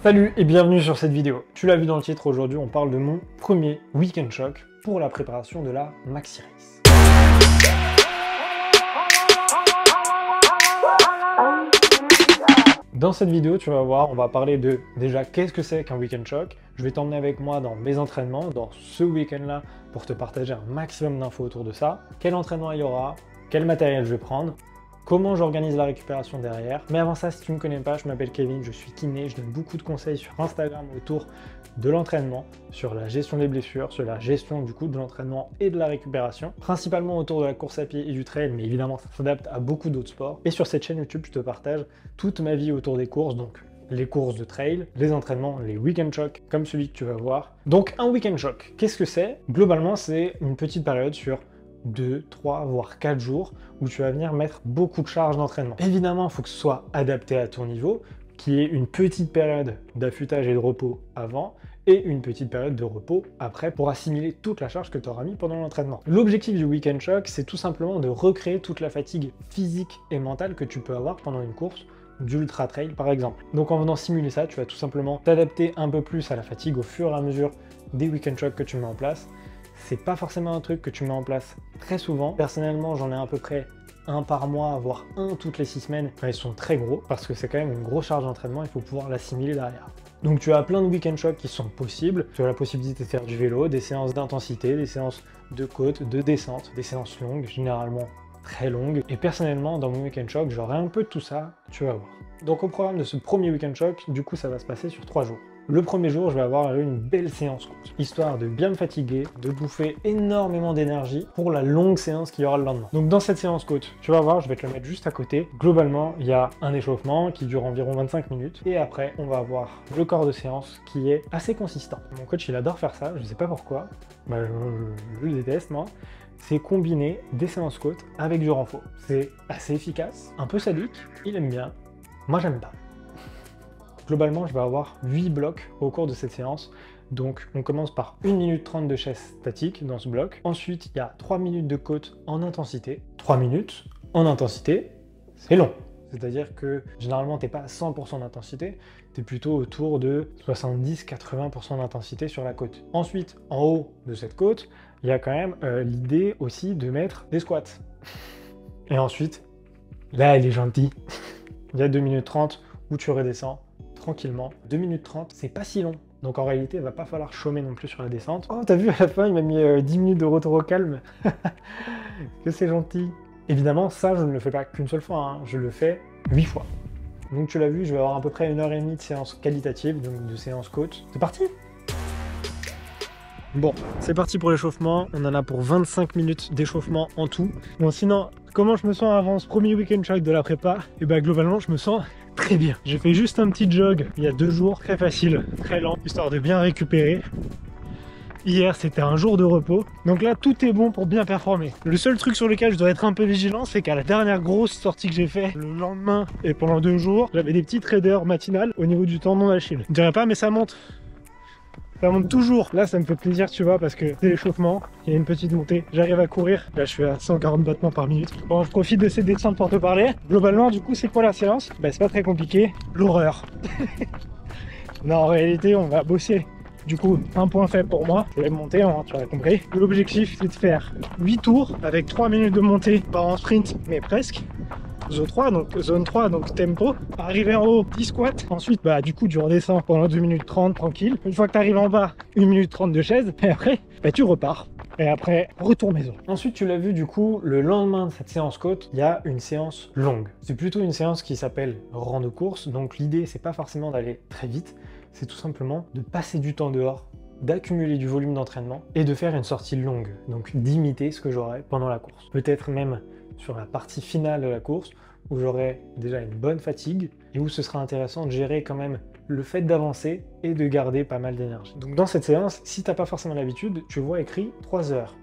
Salut et bienvenue sur cette vidéo. Tu l'as vu dans le titre, aujourd'hui on parle de mon premier week-end choc pour la préparation de la Maxi Race. Dans cette vidéo, tu vas voir, on va parler de déjà qu'est-ce que c'est qu'un week-end choc. Je vais t'emmener avec moi dans mes entraînements, dans ce week-end-là, pour te partager un maximum d'infos autour de ça. Quel entraînement il y aura, quel matériel je vais prendre, comment j'organise la récupération derrière. Mais avant ça, si tu ne me connais pas, je m'appelle Kevin, je suis kiné, je donne beaucoup de conseils sur Instagram autour de l'entraînement, sur la gestion des blessures, sur la gestion du coup de l'entraînement et de la récupération, principalement autour de la course à pied et du trail, mais évidemment ça s'adapte à beaucoup d'autres sports. Et sur cette chaîne YouTube, je te partage toute ma vie autour des courses, donc les courses de trail, les entraînements, les week-end shocks, comme celui que tu vas voir. Donc un week-end choc, qu'est-ce que c'est? Globalement, c'est une petite période sur 2, 3, voire 4 jours où tu vas venir mettre beaucoup de charges d'entraînement. Évidemment, il faut que ce soit adapté à ton niveau, qu'il y ait une petite période d'affûtage et de repos avant et une petite période de repos après pour assimiler toute la charge que tu auras mis pendant l'entraînement. L'objectif du week-end choc, c'est tout simplement de recréer toute la fatigue physique et mentale que tu peux avoir pendant une course d'ultra trail par exemple. Donc en venant simuler ça, tu vas tout simplement t'adapter un peu plus à la fatigue au fur et à mesure des week-end shocks que tu mets en place. C'est pas forcément un truc que tu mets en place très souvent. Personnellement, j'en ai à peu près un par mois, voire un toutes les 6 semaines. Ils sont très gros parce que c'est quand même une grosse charge d'entraînement, il faut pouvoir l'assimiler derrière. Donc tu as plein de week-end shocks qui sont possibles. Tu as la possibilité de faire du vélo, des séances d'intensité, des séances de côte, de descente, des séances longues, généralement très longues. Et personnellement, dans mon week-end choc, j'aurai un peu de tout ça, tu vas voir. Donc au programme de ce premier week-end choc, du coup ça va se passer sur 3 jours. Le premier jour, je vais avoir une belle séance courte, histoire de bien me fatiguer, de bouffer énormément d'énergie pour la longue séance qu'il y aura le lendemain. Donc dans cette séance courte, tu vas voir, je vais te le mettre juste à côté. Globalement, il y a un échauffement qui dure environ 25 minutes. Et après, on va avoir le corps de séance qui est assez consistant. Mon coach, il adore faire ça, je ne sais pas pourquoi. Je le déteste, moi. C'est combiner des séances côtes avec du renfort. C'est assez efficace, un peu sadique, il aime bien. Moi, j'aime pas. Globalement, je vais avoir 8 blocs au cours de cette séance. Donc, on commence par 1 minute 30 de chaise statique dans ce bloc. Ensuite, il y a 3 minutes de côte en intensité. 3 minutes en intensité, c'est long. C'est-à-dire que généralement, tu n'es pas à 100% d'intensité, tu es plutôt autour de 70-80% d'intensité sur la côte. Ensuite, en haut de cette côte, il y a quand même l'idée aussi de mettre des squats. Et ensuite, là, elle est gentille. Il y a 2 minutes 30 où tu redescends tranquillement. 2 minutes 30, c'est pas si long. Donc en réalité, il va pas falloir chômer non plus sur la descente. Oh, t'as vu, à la fin, il m'a mis 10 minutes de retour au calme. Que c'est gentil. Évidemment, ça, je ne le fais pas qu'une seule fois, hein. Je le fais 8 fois. Donc tu l'as vu, je vais avoir à peu près 1h30 de séance qualitative, donc de séance coach. C'est parti! Bon, c'est parti pour l'échauffement. On en a pour 25 minutes d'échauffement en tout. Bon, sinon, comment je me sens avant ce premier week-end choc de la prépa? Et bah globalement, je me sens très bien. J'ai fait juste un petit jog il y a 2 jours, très facile, très lent, histoire de bien récupérer. Hier, c'était un jour de repos. Donc là, tout est bon pour bien performer. Le seul truc sur lequel je dois être un peu vigilant, c'est qu'à la dernière grosse sortie que j'ai fait le lendemain et pendant 2 jours, j'avais des petites raideurs matinales au niveau du tendon d'Achille. Je dirais pas, mais ça monte. Ça monte toujours. Là, ça me fait plaisir, tu vois, parce que c'est l'échauffement. Il y a une petite montée. J'arrive à courir. Là, je suis à 140 battements par minute. Bon, je profite de ces descentes pour te parler. Globalement, du coup, c'est quoi la séance? Bah, c'est pas très compliqué. L'horreur. Non, en réalité, on va bosser. Du coup, un point faible pour moi, je vais monter, hein, tu as compris. L'objectif, c'est de faire 8 tours avec 3 minutes de montée, pas en sprint, mais presque. Zone 3, donc tempo. Arriver en haut, 10 squats. Ensuite, bah, du coup, tu redescends pendant 2 minutes 30, tranquille. Une fois que tu arrives en bas, 1 minute 30 de chaise. Et après, bah, tu repars. Et après, retour maison. Ensuite, tu l'as vu, du coup, le lendemain de cette séance côte, il y a une séance longue. C'est plutôt une séance qui s'appelle rando course. Donc, l'idée, c'est pas forcément d'aller très vite. C'est tout simplement de passer du temps dehors, d'accumuler du volume d'entraînement et de faire une sortie longue. Donc, d'imiter ce que j'aurai pendant la course. Peut-être même sur la partie finale de la course où j'aurai déjà une bonne fatigue et où ce sera intéressant de gérer quand même le fait d'avancer et de garder pas mal d'énergie. Donc dans cette séance, si t'as pas forcément l'habitude, tu vois écrit 3 heures.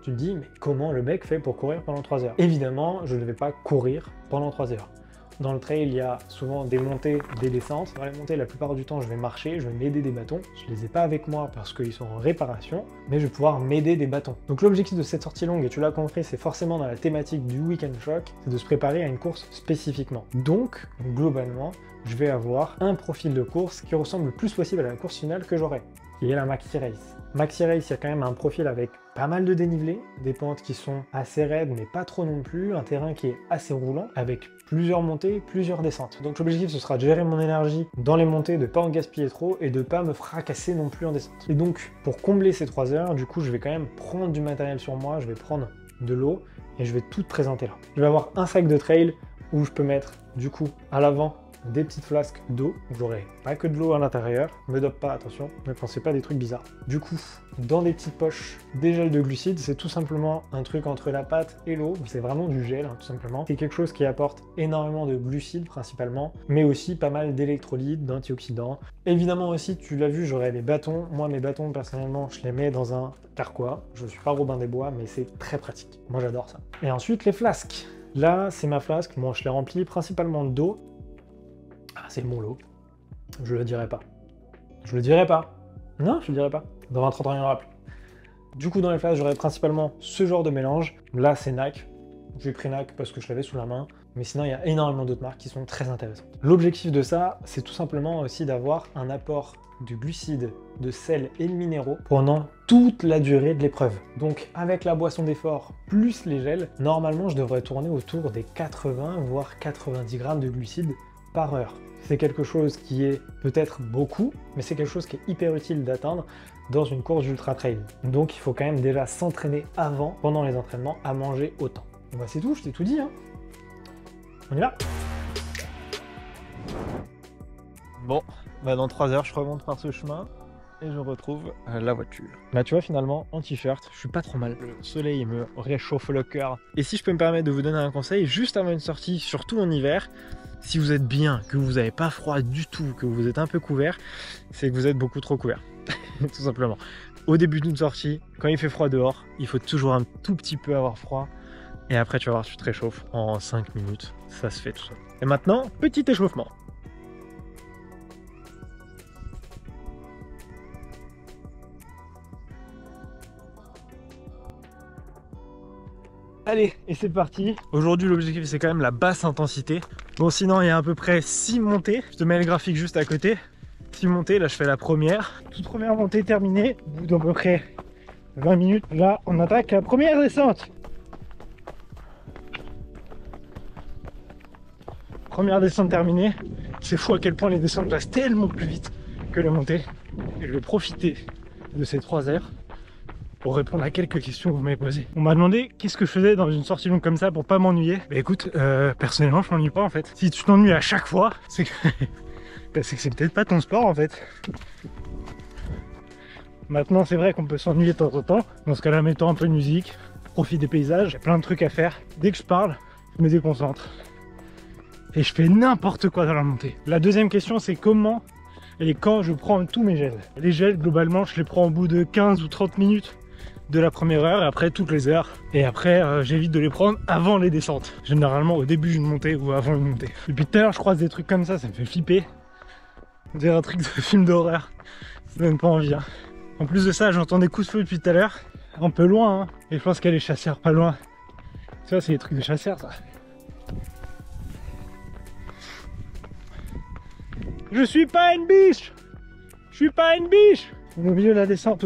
Tu te dis, mais comment le mec fait pour courir pendant 3 heures? Évidemment, je ne vais pas courir pendant 3 heures. Dans le trail, il y a souvent des montées, des descentes. Dans les montées, la plupart du temps, je vais marcher, je vais m'aider des bâtons. Je les ai pas avec moi parce qu'ils sont en réparation, mais je vais pouvoir m'aider des bâtons. Donc l'objectif de cette sortie longue, et tu l'as compris, c'est forcément dans la thématique du Weekend Shock, c'est de se préparer à une course spécifiquement. Donc, globalement, je vais avoir un profil de course qui ressemble le plus possible à la course finale que j'aurai, qui est la Maxi Race. Maxi Race, il y a quand même un profil avec pas mal de dénivelé, des pentes qui sont assez raides mais pas trop non plus, un terrain qui est assez roulant avec plusieurs montées, plusieurs descentes. Donc l'objectif ce sera de gérer mon énergie dans les montées, de pas en gaspiller trop et de pas me fracasser non plus en descente. Et donc pour combler ces 3 heures, du coup je vais quand même prendre du matériel sur moi, je vais prendre de l'eau et je vais tout présenter là. Je vais avoir un sac de trail où je peux mettre du coup à l'avant des petites flasques d'eau, j'aurai pas que de l'eau à l'intérieur, me dope pas, attention, ne pensez pas des trucs bizarres. Du coup, dans des petites poches, des gels de glucides, c'est tout simplement un truc entre la pâte et l'eau, c'est vraiment du gel, hein, tout simplement. C'est quelque chose qui apporte énormément de glucides principalement, mais aussi pas mal d'électrolytes, d'antioxydants. Évidemment aussi, tu l'as vu, j'aurai des bâtons. Moi, mes bâtons, personnellement, je les mets dans un carquois. Je suis pas Robin des Bois, mais c'est très pratique. Moi, j'adore ça. Et ensuite, les flasques. Là, c'est ma flasque. Moi, je l'ai remplie principalement d'eau. Ah, c'est mon lot. Je le dirai pas. Je le dirai pas. Non, je le dirai pas. Dans 20-30 ans, il n'y en aura plus. Du coup, dans les flasques, j'aurai principalement ce genre de mélange. Là, c'est NAC. J'ai pris NAC parce que je l'avais sous la main. Mais sinon, il y a énormément d'autres marques qui sont très intéressantes. L'objectif de ça, c'est tout simplement aussi d'avoir un apport de glucides, de sel et de minéraux pendant toute la durée de l'épreuve. Donc, avec la boisson d'effort plus les gels, normalement, je devrais tourner autour des 80 voire 90 grammes de glucides par heure. C'est quelque chose qui est peut-être beaucoup, mais c'est quelque chose qui est hyper utile d'atteindre dans une course d'ultra trail. Donc il faut quand même déjà s'entraîner avant, pendant les entraînements, à manger autant. Et bah c'est tout, je t'ai tout dit, hein. On y va. Bon, bah dans 3 heures, je remonte par ce chemin et je retrouve la voiture. Bah tu vois, finalement, en t-shirt, je suis pas trop mal. Le soleil me réchauffe le cœur. Et si je peux me permettre de vous donner un conseil, juste avant une sortie, surtout en hiver, si vous êtes bien, que vous n'avez pas froid du tout, que vous êtes un peu couvert, c'est que vous êtes beaucoup trop couvert. Tout simplement. Au début d'une sortie, quand il fait froid dehors, il faut toujours un tout petit peu avoir froid. Et après, tu vas voir, tu te réchauffes en 5 minutes. Ça se fait tout seul. Et maintenant, petit échauffement. Allez, et c'est parti. Aujourd'hui, l'objectif, c'est quand même la basse intensité. Bon, sinon, il y a à peu près 6 montées. Je te mets le graphique juste à côté. 6 montées, là, je fais la première. Toute première montée terminée. Au bout d'à peu près 20 minutes, là, on attaque la première descente. Première descente terminée. C'est fou à quel point les descentes passent tellement plus vite que les montées. Et je vais profiter de ces 3 heures pour répondre à quelques questions que vous m'avez posées. On m'a demandé qu'est-ce que je faisais dans une sortie longue comme ça pour pas m'ennuyer. Bah écoute, personnellement je m'ennuie pas en fait. Si tu t'ennuies à chaque fois, c'est que c'est peut-être pas ton sport en fait. Maintenant c'est vrai qu'on peut s'ennuyer de temps en temps. Dans ce cas-là, mettons un peu de musique, profite des paysages, il y a plein de trucs à faire. Dès que je parle, je me déconcentre. Et je fais n'importe quoi dans la montée. La deuxième question, c'est comment et quand je prends tous mes gels. Les gels, globalement, je les prends au bout de 15 ou 30 minutes de la première heure et après toutes les heures. Et après, j'évite de les prendre avant les descentes. Généralement au début d'une montée ou avant une montée. Depuis tout à l'heure, je croise des trucs comme ça me fait flipper. On dirait un truc de film d'horreur. Ça donne pas envie. Hein. En plus de ça, j'entends des coups de feu depuis tout à l'heure. Un peu loin, hein. Et je pense qu'il y a les chasseurs pas loin. Tu vois, c'est des trucs de chasseurs, ça. Je suis pas une biche! Je suis pas une biche! On est au milieu de la descente.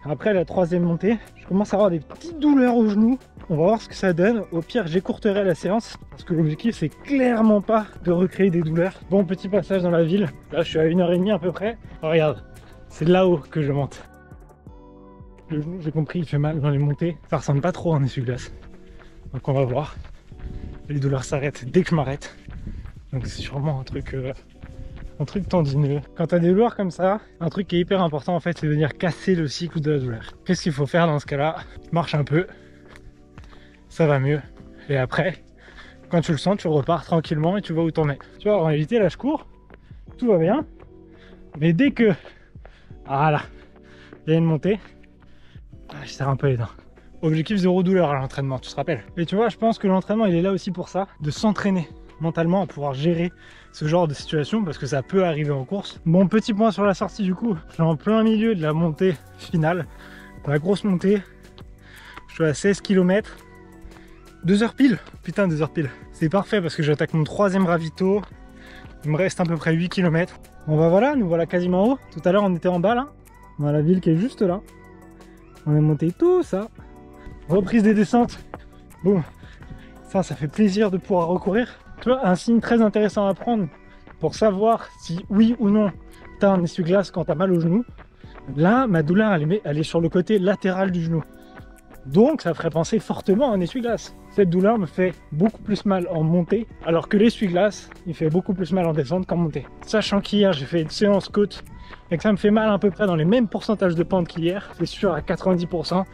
Après la troisième montée, je commence à avoir des petites douleurs aux genoux. On va voir ce que ça donne. Au pire, j'écourterai la séance parce que l'objectif, c'est clairement pas de recréer des douleurs. Bon, petit passage dans la ville. Là, je suis à 1h30 à peu près. Oh, regarde, c'est là-haut que je monte. Le genou, j'ai compris, il fait mal dans les montées. Ça ressemble pas trop à un essuie-glace. Donc, on va voir. Les douleurs s'arrêtent dès que je m'arrête. Donc, c'est sûrement un truc tendineux. Quand tu as des douleurs comme ça, un truc qui est hyper important en fait, c'est de venir casser le cycle de la douleur. Qu'est-ce qu'il faut faire dans ce cas-là? Marche un peu, ça va mieux. Et après, quand tu le sens, tu repars tranquillement et tu vois où t'en es. Tu vois, en réalité, là je cours, tout va bien. Mais dès que, voilà, il y a une montée, je serre un peu les dents. Objectif 0 douleur à l'entraînement, tu te rappelles? Et tu vois, je pense que l'entraînement, il est là aussi pour ça, de s'entraîner mentalement à pouvoir gérer ce genre de situation parce que ça peut arriver en course. Bon, petit point sur la sortie du coup, je suis en plein milieu de la montée finale, la grosse montée. Je suis à 16 km, 2 heures pile, putain 2 heures pile. C'est parfait parce que j'attaque mon 3e ravito, il me reste à peu près 8 km. Bon bah voilà, nous voilà quasiment en haut. Tout à l'heure on était en bas là, dans la ville qui est juste là. On a monté tout ça. Reprise des descentes. Boum. Ça fait plaisir de pouvoir recourir. Tu vois, un signe très intéressant à prendre pour savoir si oui ou non tu as un essuie-glace quand tu as mal au genou. Là, ma douleur, elle est sur le côté latéral du genou. Donc, ça ferait penser fortement à un essuie-glace. Cette douleur me fait beaucoup plus mal en montée, alors que l'essuie-glace, il fait beaucoup plus mal en descente qu'en montée. Sachant qu'hier, j'ai fait une séance côte et que ça me fait mal à peu près dans les mêmes pourcentages de pente qu'hier, c'est sûr à 90%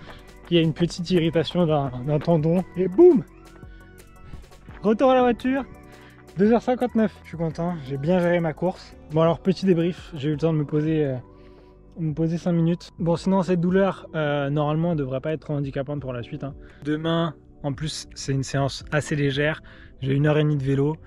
qu'il y a une petite irritation d'un tendon. Et boum! Retour à la voiture, 2h59. Je suis content, j'ai bien géré ma course. Bon alors, petit débrief, j'ai eu le temps de me poser 5 minutes. Bon, sinon cette douleur, normalement, ne devrait pas être trop handicapante pour la suite, hein. Demain, en plus, c'est une séance assez légère. J'ai 1h30 de vélo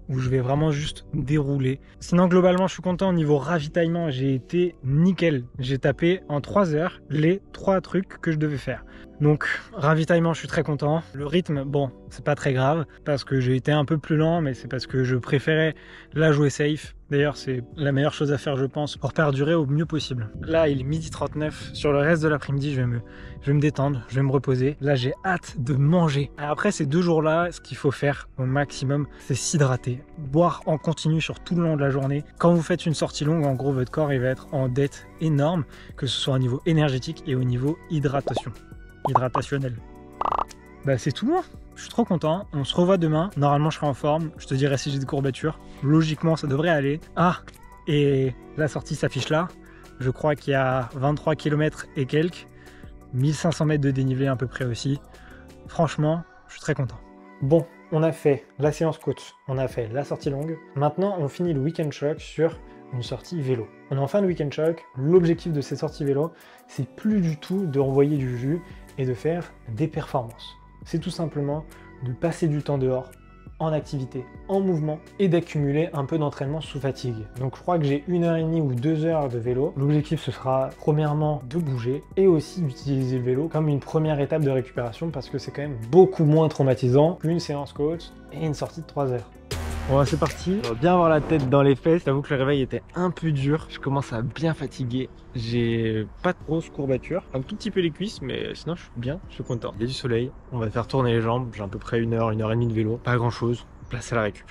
où je vais vraiment juste dérouler. Sinon, globalement, je suis content. Au niveau ravitaillement, j'ai été nickel. J'ai tapé en 3 heures les 3 trucs que je devais faire. Donc, ravitaillement, je suis très content. Le rythme, bon, c'est pas très grave parce que j'ai été un peu plus lent, mais c'est parce que je préférais la jouer safe. D'ailleurs, c'est la meilleure chose à faire, je pense, pour perdurer au mieux possible. Là, il est 12h39. Sur le reste de l'après-midi, je vais me détendre, je vais me reposer. Là, j'ai hâte de manger. Après ces 2 jours-là, ce qu'il faut faire au maximum, c'est s'hydrater. Boire en continu sur tout le long de la journée. Quand vous faites une sortie longue, en gros, votre corps, il va être en dette énorme, que ce soit au niveau énergétique et au niveau hydratationnel. Bah, c'est tout, hein. Je suis trop content, on se revoit demain, normalement je serai en forme, je te dirai si j'ai des courbatures, logiquement ça devrait aller. Ah, et la sortie s'affiche là, je crois qu'il y a 23 km et quelques, 1500 mètres de dénivelé à peu près aussi. Franchement, je suis très content. Bon, on a fait la séance côte, on a fait la sortie longue, maintenant on finit le week-end choc sur une sortie vélo. On est en fin de week-end choc, l'objectif de ces sorties vélo, c'est plus du tout de renvoyer du jus et de faire des performances. C'est tout simplement de passer du temps dehors, en activité, en mouvement, et d'accumuler un peu d'entraînement sous fatigue. Donc je crois que j'ai 1h30 ou 2 heures de vélo. L'objectif ce sera premièrement de bouger et aussi d'utiliser le vélo comme une première étape de récupération parce que c'est quand même beaucoup moins traumatisant qu'une séance coach et une sortie de 3 heures. Bon, c'est parti. On va bien avoir la tête dans les fesses. J'avoue que le réveil était un peu dur. Je commence à bien fatiguer. J'ai pas de grosses courbatures. Un tout petit peu les cuisses, mais sinon je suis bien. Je suis content. Il y a du soleil. On va faire tourner les jambes. J'ai à peu près 1h30 de vélo. Pas grand chose. Place à la récup.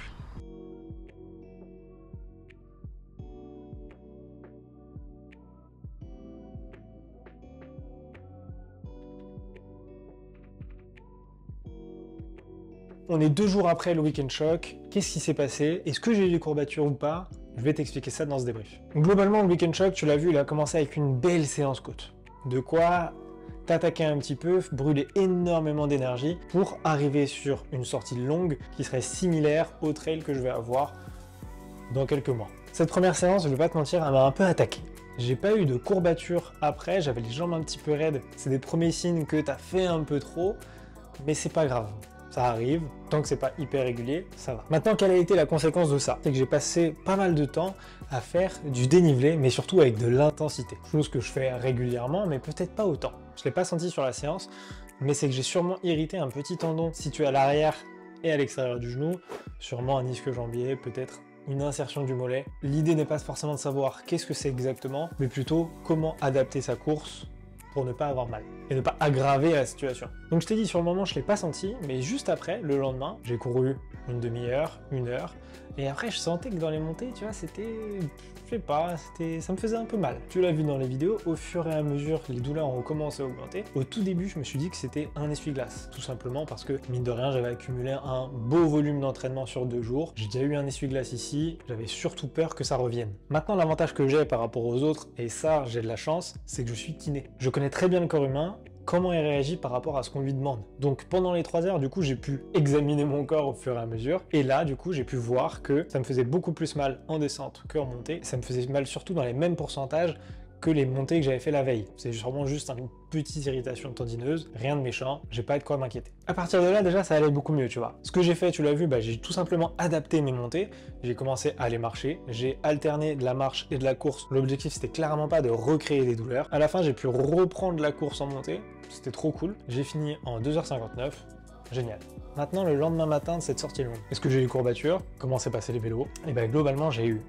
On est 2 jours après le week-end choc. Qu'est-ce qui s'est passé? Est-ce que j'ai eu des courbatures ou pas? Je vais t'expliquer ça dans ce débrief. Globalement, le week-end choc, tu l'as vu, il a commencé avec une belle séance côte. De quoi t'attaquer un petit peu, brûler énormément d'énergie pour arriver sur une sortie longue qui serait similaire au trail que je vais avoir dans quelques mois. Cette première séance, je vais pas te mentir, elle m'a un peu attaqué. J'ai pas eu de courbatures après, j'avais les jambes un petit peu raides. C'est des premiers signes que t'as fait un peu trop, mais c'est pas grave. Ça arrive, tant que c'est pas hyper régulier, ça va. Maintenant, quelle a été la conséquence de ça? C'est que j'ai passé pas mal de temps à faire du dénivelé, mais surtout avec de l'intensité. Chose que je fais régulièrement, mais peut-être pas autant. Je l'ai pas senti sur la séance, mais c'est que j'ai sûrement irrité un petit tendon situé à l'arrière et à l'extérieur du genou, sûrement un ischio-jambier, peut-être une insertion du mollet. L'idée n'est pas forcément de savoir qu'est-ce que c'est exactement, mais plutôt comment adapter sa course pour ne pas avoir mal et ne pas aggraver la situation. Donc je t'ai dit, sur le moment je l'ai pas senti, mais juste après, le lendemain, j'ai couru une demi-heure, 1 heure, et après je sentais que dans les montées, tu vois, c'était, je sais pas, ça me faisait un peu mal. Tu l'as vu dans les vidéos, au fur et à mesure, les douleurs ont commencé à augmenter. Au tout début, je me suis dit que c'était un essuie-glace, tout simplement parce que, mine de rien, j'avais accumulé un beau volume d'entraînement sur 2 jours. J'ai déjà eu un essuie-glace ici, j'avais surtout peur que ça revienne. Maintenant, l'avantage que j'ai par rapport aux autres, et ça, j'ai de la chance, c'est que je suis kiné. Je connais très bien le corps humain, comment il réagit par rapport à ce qu'on lui demande. Donc pendant les 3 heures, du coup, j'ai pu examiner mon corps au fur et à mesure. Et là, du coup, j'ai pu voir que ça me faisait beaucoup plus mal en descente qu'en montée. Ça me faisait mal surtout dans les mêmes pourcentages que les montées que j'avais fait la veille. C'est sûrement juste une petite irritation tendineuse, rien de méchant, j'ai pas de quoi m'inquiéter. À partir de là, déjà, ça allait beaucoup mieux, tu vois. Ce que j'ai fait, tu l'as vu, j'ai tout simplement adapté mes montées. J'ai commencé à aller marcher, j'ai alterné de la marche et de la course. L'objectif, c'était clairement pas de recréer des douleurs. À la fin, j'ai pu reprendre la course en montée, c'était trop cool. J'ai fini en 2h59, génial. Maintenant, le lendemain matin de cette sortie longue, est-ce que j'ai eu courbature? Comment s'est passé les vélos? Et globalement, j'ai eu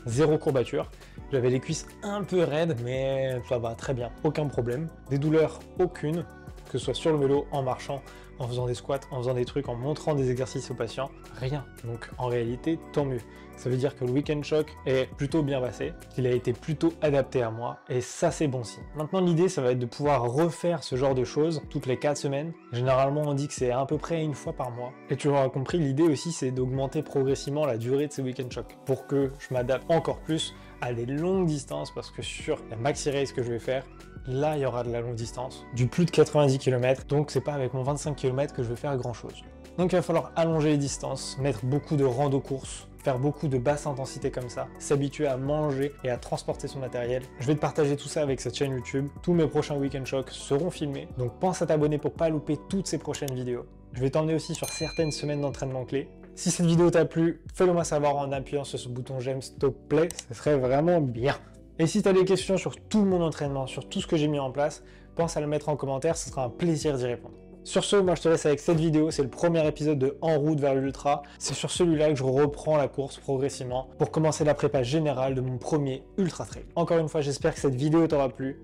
0 courbature. J'avais les cuisses un peu raides, mais ça va très bien, aucun problème. Des douleurs, aucune, que ce soit sur le vélo, en marchant, en faisant des squats, en faisant des trucs, en montrant des exercices aux patients, rien. Donc en réalité, tant mieux. Ça veut dire que le Weekend Shock est plutôt bien passé, qu'il a été plutôt adapté à moi, et ça c'est bon signe. Maintenant l'idée, ça va être de pouvoir refaire ce genre de choses toutes les 4 semaines. Généralement on dit que c'est à peu près une fois par mois. Et tu auras compris, l'idée aussi c'est d'augmenter progressivement la durée de ces Weekend Shock, pour que je m'adapte encore plus à des longues distances, parce que sur la maxi race que je vais faire, là il y aura de la longue distance, du plus de 90 km, donc c'est pas avec mon 25 km que je vais faire grand chose. Donc il va falloir allonger les distances, mettre beaucoup de rando-courses, faire beaucoup de basse intensité comme ça, s'habituer à manger et à transporter son matériel. Je vais te partager tout ça avec cette chaîne YouTube. Tous mes prochains Weekend Shock seront filmés, donc pense à t'abonner pour pas louper toutes ces prochaines vidéos. Je vais t'emmener aussi sur certaines semaines d'entraînement clés. Si cette vidéo t'a plu, fais-le moi savoir en appuyant sur ce bouton j'aime s'il te plaît, ce serait vraiment bien. Et si tu as des questions sur tout mon entraînement, sur tout ce que j'ai mis en place, pense à le mettre en commentaire, ce sera un plaisir d'y répondre. Sur ce, moi je te laisse avec cette vidéo, c'est le premier épisode de En route vers l'ultra. C'est sur celui-là que je reprends la course progressivement pour commencer la prépa générale de mon premier ultra trail. Encore une fois, j'espère que cette vidéo t'aura plu.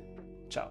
Ciao.